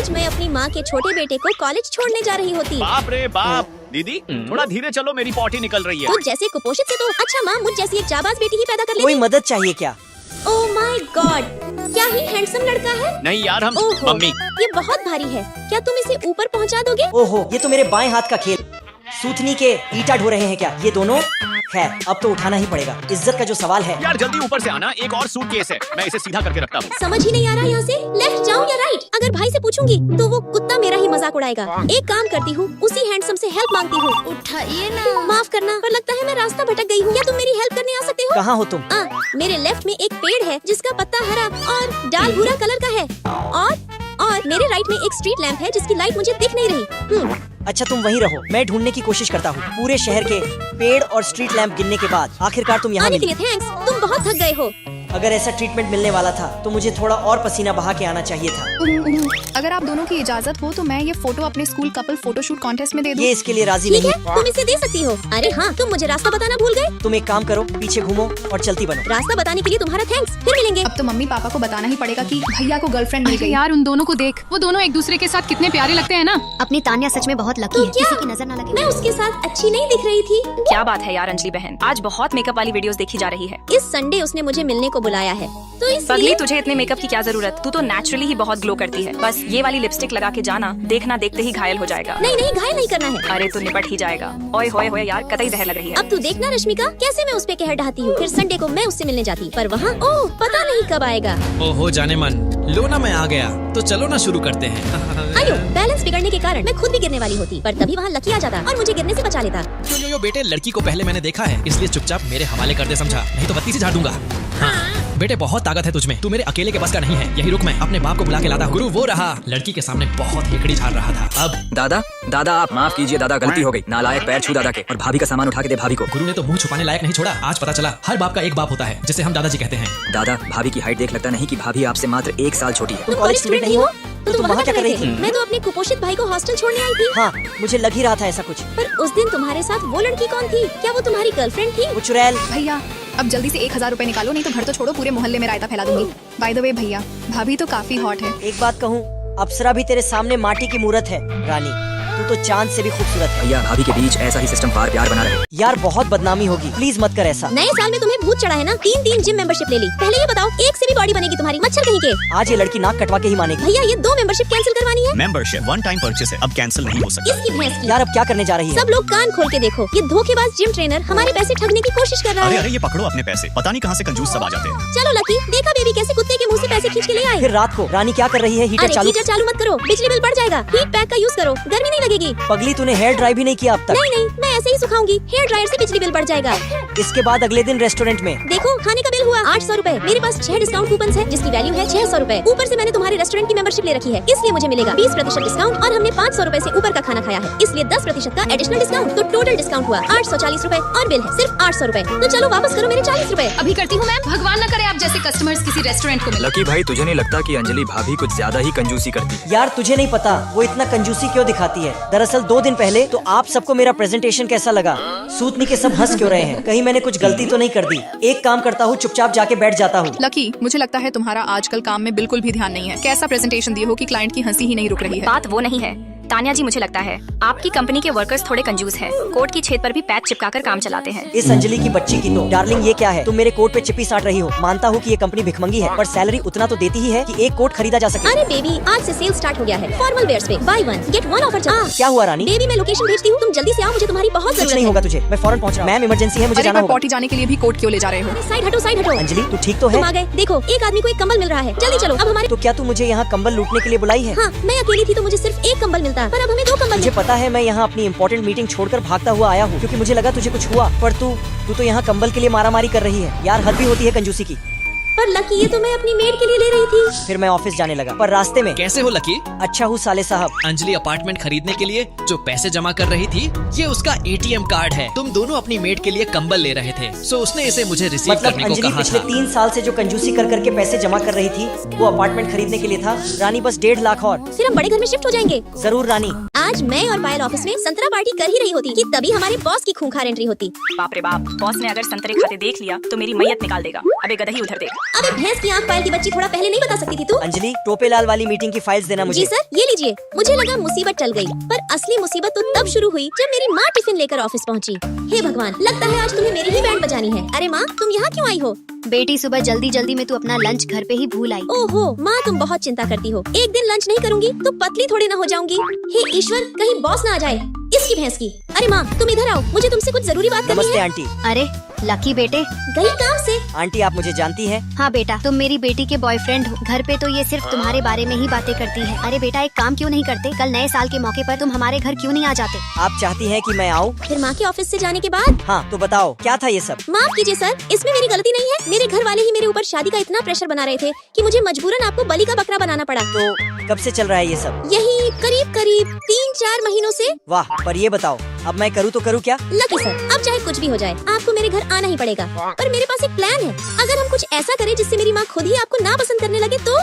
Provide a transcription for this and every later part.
आज मैं अपनी माँ के छोटे बेटे को कॉलेज छोड़ने जा रही होती। बाप रे बाप। दीदी थोड़ा धीरे चलो, मेरी पॉटी निकल रही है। तो जैसे कुपोषित से तो अच्छा माँ मुझ जैसी एक जाबाज बेटी ही पैदा कर लेती। कोई मदद चाहिए क्या? ओह माय गॉड, क्या ही हैंडसम लड़का है। नहीं यार, हम ओहो, मम्मी। ये बहुत भारी है, क्या तुम इसे ऊपर पहुँचा दोगे? ओहो, ये तो मेरे बाएं हाथ का खेल। सूथनी के ईटा ढो रहे हैं क्या ये दोनों? खैर अब तो उठाना ही पड़ेगा, इज्जत का जो सवाल है। यार जल्दी ऊपर से आना, एक और सूटकेस है, मैं इसे सीधा करके रखता हूँ। समझ ही नहीं आ रहा यहाँ से लेफ्ट जाऊँ या राइट। अगर भाई से पूछूंगी तो वो कुत्ता मेरा ही मजाक उड़ाएगा। एक काम करती हूँ, उसी हैंडसम से हेल्प मांगती हूँ। उठाइए ना। माफ करना, पर लगता है मैं रास्ता भटक गई हूँ। क्या तुम मेरी हेल्प करने आ सकते हो? कहाँ हो तुम? मेरे लेफ्ट में एक पेड़ है जिसका पत्ता हरा और डाल भूरा कलर का है, और मेरे राइट में एक स्ट्रीट लैंप है जिसकी लाइट मुझे दिख नहीं रही। अच्छा तुम वहीं रहो, मैं ढूंढने की कोशिश करता हूँ। पूरे शहर के पेड़ और स्ट्रीट लैंप गिनने के बाद आखिरकार तुम यहाँ आने के मिली। लिए थैंक्स, तुम बहुत थक गए हो। अगर ऐसा ट्रीटमेंट मिलने वाला था तो मुझे थोड़ा और पसीना बहा के आना चाहिए था। अगर आप दोनों की इजाजत हो तो मैं ये फोटो अपने स्कूल कपल फोटोशूट कॉन्टेस्ट में दे दूं। ये इसके लिए राजी ठीक नहीं। है, तुम इसे दे सकती हो। अरे हाँ, तुम मुझे रास्ता बताना भूल गए। तुम एक काम करो, पीछे घूमो और चलती बनो। रास्ता बताने के लिए तुम्हारा थैंक्स, फिर मिलेंगे। अब तो मम्मी पापा को बताना ही पड़ेगा कि भैया को गर्लफ्रेंड मिल गई। यार उन दोनों को देख, वो दोनों एक दूसरे के साथ कितने प्यारे लगते हैं ना। अपनी तान्या सच में बहुत लकी है, किसी की नजर ना लगे। मैं उसके साथ अच्छी नहीं दिख रही थी। क्या बात है यार अंजलि बहन, आज बहुत मेकअप वाली वीडियोस देखी जा रही है। इस संडे उसने मुझे मिलने को बुलाया है, तो इसलिए पगली तुझे इतने मेकअप की क्या जरूरत, तू तो नेचुरली ही बहुत ग्लो करती है। बस ये वाली लिपस्टिक लगा के जाना, देखना देखते ही घायल हो जाएगा। नहीं नहीं, घायल नहीं करना है। अरे तो निपट ही जाएगा। ओए होए होए यार, कतई जहर लग रही है। अब तू देखना रश्मिका, कैसे मैं उस पे कहर ढाती हूँ। फिर संडे को मैं उससे मिलने जाती, पर वहाँ ओह पता नहीं कब आएगा। ओहो जाने मन, लो ना मैं आ गया, तो चलो ना शुरू करते हैं। आयो, बैलेंस बिगड़ने के कारण मैं खुद भी गिरने वाली होती, पर तभी वहाँ लकी आ जाता और मुझे गिरने से बचा लेता। यो बेटे, लड़की को पहले मैंने देखा है, इसलिए चुपचाप मेरे हवाले कर दे, समझा? नहीं तो बत्ती से झाड़ दूंगा। हाँ। बेटे बहुत ताकत है तुझमें, तू मेरे अकेले के बस का नहीं है। यही रुक, मैं अपने बाप को बुला के लाता हूँ। गुरु वो रहा, लड़की के सामने बहुत हेकड़ी झाड़ रहा था। अब दादा आप माफ कीजिए दादा, गलती हो गई। नालायक, पैर छू दादा के, और भाभी का सामान उठा के दे भाभी को। गुरु ने तो मुंह छुपाने लायक नहीं छोड़ा। आज पता चला हर बाप का एक बाप होता है, जिसे हम दादाजी कहते हैं। दादा भाभी की हाइट देख लगता नहीं कि भाभी आपसे मात्र 1 साल छोटी है। तुम कॉलेज स्टूडेंट नहीं हो? तो तुम वहाँ क्या कर रही थी? मैं तो अपने कुपोषित भाई को हॉस्टल छोड़ने आई थी। हाँ, मुझे लग ही रहा था ऐसा कुछ। पर उस दिन तुम्हारे साथ वो लड़की कौन थी? क्या वो तुम्हारी गर्लफ्रेंड थी? वो चुड़ैल। भैया अब जल्दी से 1000 रुपए निकालो, नहीं तो घर तो छोड़ो पूरे मोहल्ले में रायता फैला दूंगी। बाय द वे भैया, भाभी तो काफी हॉट है। एक बात कहूँ, अप्सरा भी तेरे सामने माटी की मूरत है। रानी तू तो चांद से भी खूबसूरत है। भैया भाभी के बीच ऐसा ही सिस्टम पार प्यार बना रहे। यार बहुत बदनामी होगी, प्लीज मत कर ऐसा। नए साल में तुम्हें भूत चढ़ा है ना? 3 जिम मेंबरशिप ले ली। पहले ये बताओ, एक से भी बॉडी बनेगी तुम्हारी? मच्छर कहीं के। आज ये लड़की नाक कटवा के ही मानेगी। भैया ये 2 मेंबरशिप कैंसिल करवानी है। मेंबरशिप वन टाइम परचेस है, अब कैंसिल नहीं हो सकता। इसकी भैंस की। यार अब क्या करने जा रही है? सब लोग कान खोल के देखो, ये धोखेबाज जिम ट्रेनर हमारे पैसे ठगने की कोशिश कर रहा अरे है। अरे ये पकड़ो अपने पैसे, पता नहीं कहाँ से कंजूस सब आ जाते हैं। चलो लकी, देखा बेबी कैसे कुत्ते के मुंह से पैसे खींच के ले आए। फिर रात को रानी क्या कर रही है? हीटर अरे चालू। हीटर चालू मत करो, बिजली बिल बढ़ जाएगा। हीट पैक का यूज करो, गर्मी नहीं लगेगी। पगली तूने हेयर ड्राई भी नहीं किया अब तक। नहीं, मैं ऐसे ही सुखाऊंगी। हेयर ड्रायर से बिजली बिल बढ़ जाएगा। इसके बाद अगले दिन रेस्टोरेंट में देखो खाने का बिल हुआ 800 रूपए। मेरे पास 6 डिस्काउंट कूपन है जिसकी वैल्यू है 600 रूपए। ऊपर से मैंने तुम्हारे रेस्टोरेंट की मेंबरशिप ले रखी है, इसलिए मुझे मिलेगा 20% डिस्काउंट। और हमने 500 रूपए से ऊपर का खाना खाया है, इसलिए 10% का एडिशनल डिस्काउंट। तो टोटल डिस्काउंट हुआ 840 रूपए और बिल है सिर्फ 800 रूपए। तो चलो वापस करो मेरे 40 रूपए। अभी करती हूँ मैम, भगवान न करे आप जैसे कस्टमर्स किसी रेस्टोरेंट को मिले। लकी भाई तुझे नहीं लगता कि अंजलि भाभी कुछ ज्यादा ही कंजूसी करती है? यार तुझे नहीं पता वो इतना कंजूसी क्यों दिखाती है। दरअसल 2 दिन पहले तो आप सबको मेरा प्रेजेंटेशन कैसा लगा? सूतनी के सब हंस क्यों रहे हैं? कहीं मैंने कुछ गलती तो नहीं कर दी? एक काम करता हूँ, चुपचाप जाके बैठ जाता हूँ। लकी मुझे लगता है तुम्हारा आजकल काम में बिल्कुल भी ध्यान नहीं है। कैसा प्रेजेंटेशन दिए हो कि क्लाइंट की हंसी ही नहीं रुक रही है। बात वो नहीं है तान्या जी, मुझे लगता है आपकी कंपनी के वर्कर्स थोड़े कंजूस हैं। कोट की छेद पर भी पैच चिपकाकर काम चलाते हैं। इस अंजलि की बच्ची की तो डार्लिंग ये क्या है? तुम मेरे कोट पे चिपी साट रही हो। मानता हूँ कि ये कंपनी भिखमंगी है, पर सैलरी उतना तो देती ही है कि एक कोट खरीदा जा सके। अरे बेबी, आज से सेल स्टार्ट हो गया है फॉर्मल वेयर्स पे बाय 1 गेट 1 ऑफर चल। क्या हुआ रानी? बेबी मैं लोकेशन भेजती हूँ, तुम जल्दी से आओ, मुझे तुम्हारी बहुत कुछ जरूरत नहीं है। होगा तुझे, मैं फौरन पहुँच रहा हूँ। मैम इमरजेंसी है, मुझे अरे जाना पर होगा। पॉटी जाने के लिए भी कोट क्यों ले जा रहे हो? साइड हटो, साइड हटो। अंजलि तू ठीक तो है? तुम आ गए, देखो एक आदमी को एक कंबल मिल रहा है। जल्दी चलो अब हमारे। तो क्या तू मुझे यहाँ कंबल लूटने के लिए बुलाई है? हाँ, मैं अकेली थी तो मुझे सिर्फ एक कंबल मिलता, पर अब हमें 2 कंबल। मुझे पता है, मैं यहाँ अपनी इंपॉर्टेंट मीटिंग छोड़कर भागता हुआ आया हूँ क्योंकि मुझे लगा तुझे कुछ हुआ, पर तू तो यहाँ कंबल के लिए मारामारी कर रही है। यार हद भी होती है कंजूसी की। पर लकी ये तो मैं अपनी मेड के लिए ले रही थी। फिर मैं ऑफिस जाने लगा, पर रास्ते में। कैसे हो लकी? अच्छा हूँ साले साहब। अंजलि अपार्टमेंट खरीदने के लिए जो पैसे जमा कर रही थी, ये उसका ATM कार्ड है। तुम दोनों अपनी मेड के लिए कंबल ले रहे थे, सो उसने इसे मुझे रिसीव मतलब करने को अंजलि कहा पिछले था। 3 साल से जो कंजूसी कर करके पैसे जमा कर रही थी, वो अपार्टमेंट खरीदने के लिए था। रानी बस 1.5 लाख और। फिर हम बड़े घर में शिफ्ट हो जाएंगे। जरूर रानी। आज मैं और पायल ऑफिस में संतरा पार्टी कर ही रही होती कि तभी हमारे बॉस की खूंखार एंट्री होती। बाप रे बाप, बॉस ने अगर संतरे खाते देख लिया तो मेरी मैयत निकाल देगा। अबे गधई उधर देख। अबे भैंस की आंख पायल की बच्ची, थोड़ा पहले नहीं बता सकती थी तू? अंजलि, टोपेलाल वाली मीटिंग की फाइल्स देना मुझे। जी सर, ये लीजिए। मुझे लगा मुसीबत टल गई, पर असली मुसीबत तो तब शुरू हुई जब मेरी माँ टिफिन लेकर ऑफिस पहुँची। हे भगवान, लगता है आज तुम्हें मेरी ही बैंड बजानी है। अरे माँ, तुम यहाँ क्यों आई हो? बेटी सुबह जल्दी जल्दी में तू अपना लंच घर पे ही भूल आई। ओहो माँ, तुम बहुत चिंता करती हो। एक दिन लंच नहीं करूँगी तो पतली थोड़ी ना हो जाऊंगी। हे ईश्वर, कहीं बॉस ना आ जाए इसकी भैंस की। अरे माँ, तुम इधर आओ, मुझे तुमसे कुछ जरूरी बात करनी नमस्ते है। आंटी। अरे लकी बेटे। गई काम से। आंटी, आप मुझे जानती हैं? हाँ बेटा, तुम मेरी बेटी के बॉयफ्रेंड हो। घर पे तो ये सिर्फ तुम्हारे बारे में ही बातें करती है। अरे बेटा, एक काम क्यों नहीं करते? कल नए साल के मौके पर तुम हमारे घर क्यों नहीं आ जाते? आप चाहती हैं कि मैं आऊँ? फिर माँ के ऑफिस से जाने के बाद? हाँ, तो बताओ क्या था ये सब? माफ कीजिए सर, इसमें मेरी गलती नहीं है। मेरे घर वाले ही मेरे ऊपर शादी का इतना प्रेशर बना रहे थे कि मुझे मजबूरन आपको बलि का बकरा बनाना पड़ा। तो कब से चल रहा है ये सब? यही करीब करीब 3-4 महीनों से। वाह, पर ये बताओ, अब मैं करूँ तो करूँ क्या? लकी सर, अब चाहे कुछ भी हो जाए, आपको मेरे घर आना ही पड़ेगा। पर मेरे पास एक प्लान है। अगर हम कुछ ऐसा करें जिससे मेरी माँ खुद ही आपको ना पसंद करने लगे तो?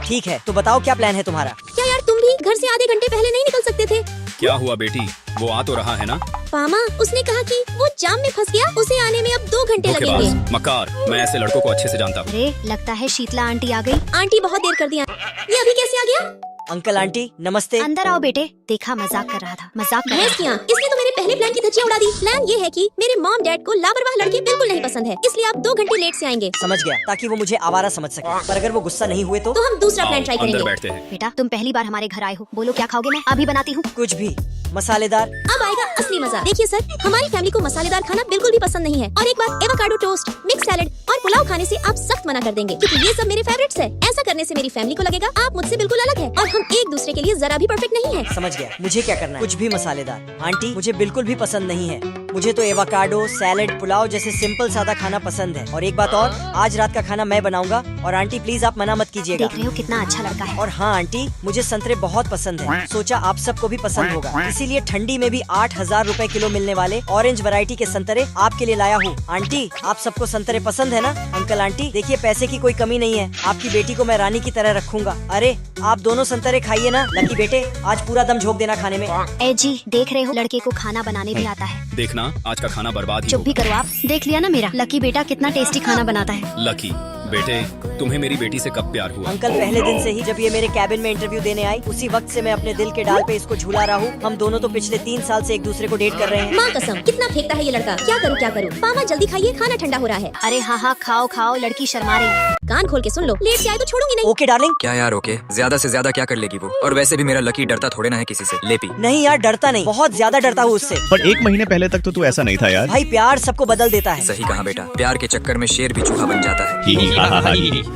ठीक है, तो बताओ क्या प्लान है तुम्हारा? क्या यार, तुम भी घर से आधे घंटे पहले नहीं निकल सकते थे? क्या हुआ बेटी, वो आ तो रहा है ना? पामा, उसने कहा कि वो जाम में फंस गया, उसे आने में अब 2 घंटे लगेंगे। धोखेबाज, मक्कार, मैं ऐसे लड़कों को अच्छे से जानता हूँ। अरे लगता है शीतला आंटी आ गई। आंटी बहुत देर कर दिया। ये अभी कैसे आ गया? अंकल आंटी नमस्ते। अंदर आओ बेटे। देखा, मजाक कर रहा था, मजाक कर रहा भैंस की आंख, इसने तो मेरे पहले प्लान की धज्जियां उड़ा दी। प्लान ये है कि मेरे मॉम डैड को लापरवाह लड़के बिल्कुल नहीं पसंद है, इसलिए आप 2 घंटे लेट से आएंगे। समझ गया, ताकि वो मुझे आवारा समझ सके। पर अगर वो गुस्सा नहीं हुए तो? तो हम दूसरा प्लान ट्राई अंदर करेंगे। बैठते हैं। बेटा, तुम पहली बार हमारे घर आए हो, बोलो क्या खाओगे? मैं अभी बनाती हूँ। कुछ भी मसालेदार। अब आएगा असली मजा। देखिए सर, हमारी फैमिली को मसालेदार खाना बिल्कुल भी पसंद नहीं है, और एक बार एवोकाडो टोस्ट, मिक्स सैलेड और पुलाव खाने से आप सख्त मना कर देंगे, क्योंकि ये सब मेरे फेवरेट्स है। ऐसा करने से मेरी फैमिली को लगेगा आप मुझसे बिल्कुल अलग है, और हम एक दूसरे के लिए जरा भी परफेक्ट नहीं है। समझ गया, मुझे क्या करना है? कुछ भी मसालेदार। आंटी, मुझे बिल्कुल भी पसंद नहीं है। मुझे तो एवोकाडो, सैलेड, पुलाव जैसे सिंपल सादा खाना पसंद है। और एक बात और, आज रात का खाना मैं बनाऊंगा, और आंटी प्लीज आप मना मत कीजिएगा। देख रहे हो कितना अच्छा लड़का है। और हाँ आंटी, मुझे संतरे बहुत पसंद है। सोचा आप सबको भी पसंद होगा, इसीलिए ठंडी में भी 8,000 रुपए किलो मिलने वाले ऑरेंज वैरायटी के संतरे आपके लिए लाया हूँ। आंटी, आप सबको संतरे पसंद है ना? अंकल आंटी, देखिए पैसे की कोई कमी नहीं है, आपकी बेटी को मैं रानी की तरह रखूंगा। अरे आप दोनों संतरे खाइए ना। लकी बेटे, आज पूरा दम झोंक देना खाने में। ए जी, देख रहे हो लड़के को खाना बनाने भी आता है। देखना, आज का खाना बर्बाद ही चुप भी होगा। करो आप। देख लिया ना मेरा लकी बेटा कितना टेस्टी खाना बनाता है। लकी बेटे, तुम्हें मेरी बेटी से कब प्यार हुआ? अंकल, पहले दिन से ही जब ये मेरे कैबिन में इंटरव्यू देने आई, उसी वक्त से मैं अपने दिल के डाल पे इसको झूला रहा हूँ। हम दोनों तो पिछले 3 साल से एक दूसरे को डेट कर रहे हैं। माँ कसम, कितना फेंकता है ये लड़का। क्या करूँ क्या करूँ? पामा जल्दी खाइए, खाना ठंडा हो रहा है। अरे हाँ हाँ, खाओ खाओ, लड़की शर्मा रही है। कान खोल के सुन लो, लेट से आए तो छोड़ूंगी नहीं। Okay darling. क्या यार ओके, ज्यादा से ज्यादा क्या कर लेगी वो? और वैसे भी मेरा लकी डरता थोड़े ना है किसी से। लेपी नहीं यार, डरता नहीं, बहुत ज्यादा डरता हूँ उससे। पर 1 महीने पहले तक तो तू ऐसा नहीं था यार। भाई, प्यार सबको बदल देता है। सही कहा बेटा, प्यार के चक्कर में शेर भी चूहा बन जाता है।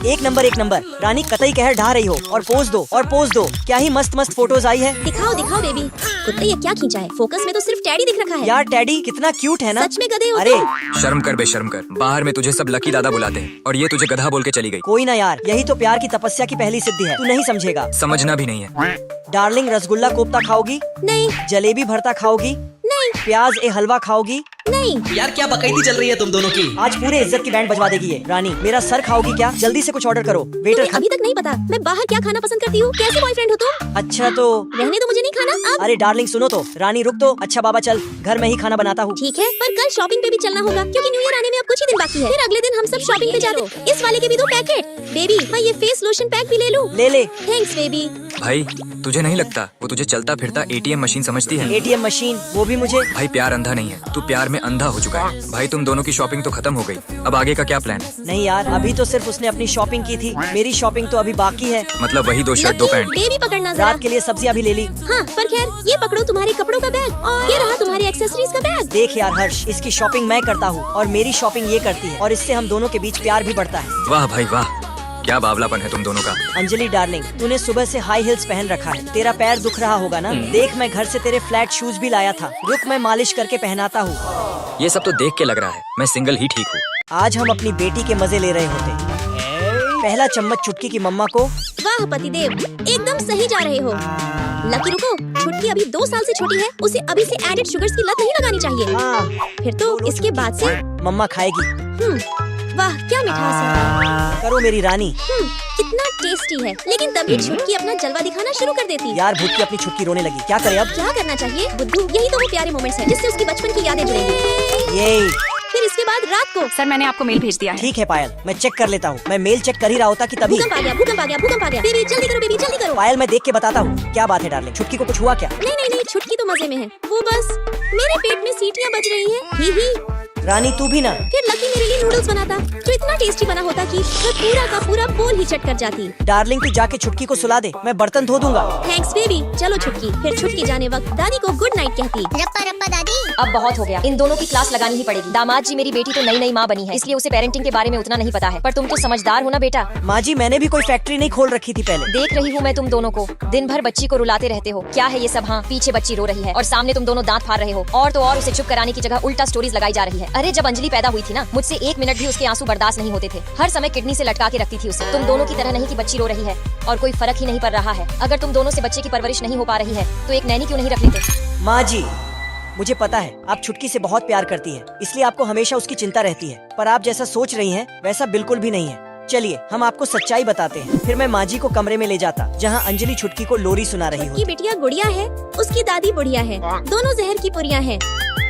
एक नंबर एक नंबर। रानी कतई कहर ढा रही हो, और पोज दो और पोज दो। क्या ही मस्त मस्त फोटोज आई है। दिखाओ दिखाओ बेबी। कुत्ते, ये क्या खींचा है? फोकस में तो सिर्फ टैडी दिख रखा है। यार टेडी कितना क्यूट है ना। सच में गधे हो अरे तुम। शर्म कर बे, शर्म कर। बाहर में तुझे सब लकी दादा बुलाते हैं और ये तुझे गधा बोल के चली गई। कोई ना यार, यही तो प्यार की तपस्या की पहली सिद्धि है। तू नहीं समझेगा। समझना भी नहीं है। डार्लिंग, रसगुल्ला कोफ्ता खाओगी? नहीं जलेबी भरता खाओगी? नहीं प्याज ए हलवा खाओगी? नहीं। यार क्या बकैती चल रही है तुम दोनों की। आज पूरे इज्जत की बैंड बजवा देगी ये। रानी, मेरा सर खाओगी क्या? जल्दी से कुछ ऑर्डर करो। वेटर तुम्हें अभी तक नहीं पता मैं बाहर क्या खाना पसंद करती हूँ? कैसे बॉयफ्रेंड हो तुम? अच्छा तो रहने दो, मुझे नहीं खाना अब। अरे डार्लिंग सुनो तो। रानी रुक दो। अच्छा बाबा चल, घर में ही खाना बनाता हूँ। ठीक है, पर कल शॉपिंग पे भी चलना होगा, क्योंकि न्यू ईयर आने में अब कुछ ही दिन बाकी है। फिर अगले दिन हम सब शॉपिंग पे जाते हैं। इस वाले के भी 2 पैकेट। बेबी, मैं ये फेस लोशन पैक भी ले लूँ? ले ले। Thanks baby. भाई तुझे नहीं लगता वो तुझे चलता फिरता ATM मशीन समझती है? ATM मशीन, वो भी मुझे। भाई प्यार अंधा नहीं है, तू प्यार में अंधा हो चुका है। भाई तुम दोनों की शॉपिंग तो खत्म हो गई, अब आगे का क्या प्लान है? नहीं यार, अभी तो सिर्फ उसने अपनी शॉपिंग की थी। मेरी शॉपिंग तो अभी बाकी है। मतलब वही 2 शर्ट 2 पैंट। बेबी पकड़ना जरा। रात के लिए सब्जियां भी ले ली। हाँ, पर खैर, ये पकड़ो तुम्हारे कपड़ों का बैग, और ये रहा तुम्हारी एक्सेसरीज का बैग। देख यार हर्ष, इसकी शॉपिंग मैं करता हूँ और मेरी शॉपिंग ये करती है, और इससे हम दोनों के बीच प्यार भी बढ़ता है। वाह भाई वाह, क्या बावलापन है तुम दोनों का। अंजलि डार्लिंग, तूने सुबह से हाई हील्स पहन रखा है, तेरा पैर दुख रहा होगा ना? देख, मैं घर से तेरे फ्लैट शूज भी लाया था। रुक, मैं मालिश करके पहनाता हूँ। ये सब तो देख के लग रहा है मैं सिंगल ही ठीक हूँ। आज हम अपनी बेटी के मजे ले रहे होते। पहला चम्मच चुटकी की मम्मा को। वाह पतिदेव, एकदम सही जा रहे हो। लकी रुको, छुटकी अभी 2 साल से छोटी है, उसे अभी से एडेड शुगर्स की लत नहीं लगानी चाहिए। हाँ, फिर तो इसके बाद से मम्मा खाएगी। वाह क्या मिठास है। करो मेरी रानी। कितना टेस्टी है। लेकिन तभी छुटकी अपना जलवा दिखाना शुरू कर देती। यार भूत की अपनी छुटकी रोने लगी, क्या करे अब? क्या करना चाहिए बुद्धू? यही तो वो प्यारे मोमेंट्स हैं जिससे उसकी बचपन की यादें जुड़ेंगी। ये फिर इसके बाद रात को। सर मैंने आपको मेल भेज दिया है। ठीक है पायल, मैं चेक कर लेता हूँ। मैं मेल चेक कर ही रहा होता कि तभी। भूकंप आ गया, भूकंप आ गया, भूकंप आ गया। बेबी जल्दी करो, बेबी जल्दी करो। पायल मैं देख के बताता हूँ। क्या बात है डार्लिंग, छुटकी को कुछ हुआ क्या? नहीं नहीं नहीं, छुटकी तो मजे में है। वो बस मेरे पेट में सीटियाँ बज रही है। ही रानी तू भी ना। फिर लकी मेरे लिए नूडल्स बनाता जो इतना टेस्टी बना होता कि मैं पूरा का पूरा बोल ही चट कर जाती। डार्लिंग तू जाके छुटकी को सुला दे, मैं बर्तन धो दूंगा। Thanks baby. चलो छुटकी। फिर छुटकी जाने वक्त दादी को गुड नाइट कहती। रप्पा रप्पा दादी। अब बहुत हो गया, इन दोनों की क्लास लगानी ही पड़ेगी। दामाद जी मेरी बेटी तो नई नई माँ बनी है, इसलिए उसे पेरेंटिंग के बारे में उतना नहीं पता है। पर तुम तो समझदार हो ना बेटा। माँ जी मैंने भी कोई फैक्ट्री नहीं खोल रखी थी पहले। देख रही हूँ मैं तुम दोनों को, दिन भर बच्ची को रुलाते रहते हो। क्या है ये सब? हाँ, पीछे बच्ची रो रही है और सामने तुम दोनों दांत फाड़ रहे हो। और तो और उसे चुप कराने की जगह उल्टा स्टोरीज लगाई जा रही है। अरे जब अंजलि पैदा हुई थी ना, मुझसे 1 मिनट भी उसके आंसू बर्दाश्त नहीं होते थे। हर समय किडनी से लटका के रखती थी उसे। तुम दोनों की तरह नहीं कि बच्ची रो रही है और कोई फर्क ही नहीं पड़ रहा है। अगर तुम दोनों से बच्चे की परवरिश नहीं हो पा रही है तो एक नैनी क्यों नहीं रख लेते? माँ जी मुझे पता है आप छुटकी से बहुत प्यार करती हैं, इसलिए आपको हमेशा उसकी चिंता रहती है। पर आप जैसा सोच रही हैं वैसा बिल्कुल भी नहीं है। चलिए हम आपको सच्चाई बताते हैं। फिर मैं माँ जी को कमरे में ले जाता जहाँ अंजलि छुटकी को लोरी सुना रही की होती। बिटिया गुड़िया है, उसकी दादी बुढ़िया है। दोनों जहर की पुरिया हैं।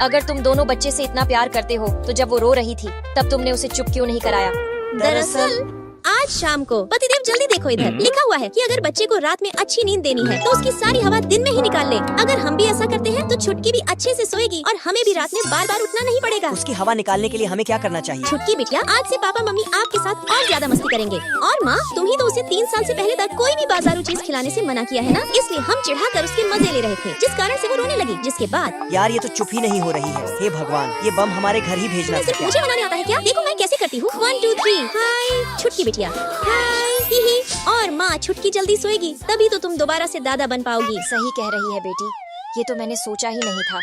अगर तुम दोनों बच्चे से इतना प्यार करते हो तो जब वो रो रही थी तब तुमने उसे चुप क्यों नहीं कराया? दरअसल आज शाम को पतिदेव जल्दी देखो इधर, लिखा हुआ है कि अगर बच्चे को रात में अच्छी नींद देनी है तो उसकी सारी हवा दिन में ही निकाल ले। अगर हम भी ऐसा करते हैं तो छुटकी भी अच्छे से सोएगी और हमें भी रात में बार बार उठना नहीं पड़ेगा। उसकी हवा निकालने के लिए हमें क्या करना चाहिए? छुटकी बिटिया, आज से पापा मम्मी आपके साथ और ज्यादा मस्ती करेंगे। और माँ, तुम ही तो उसे 3 साल से पहले तक कोई भी बाजारू चीज खिलाने से मना किया है ना, इसलिए हम चिढ़ा कर उसके मजे ले रहे थे, जिस कारण से वो रोने लगी। जिसके बाद यार ये तो चुप ही नहीं हो रही है। हे भगवान, ये बम हमारे घर ही भेजना सिर्फ था। मुझे बनाने आता है क्या? देखो मैं कैसे करती हूँ। 1 2 3 हाय छुटकी बिटिया, हाय ही ही। और माँ, छुटकी जल्दी सोएगी तभी तो तुम दोबारा से दादा बन पाओगी। सही कह रही है बेटी, ये तो मैंने सोचा ही नहीं था।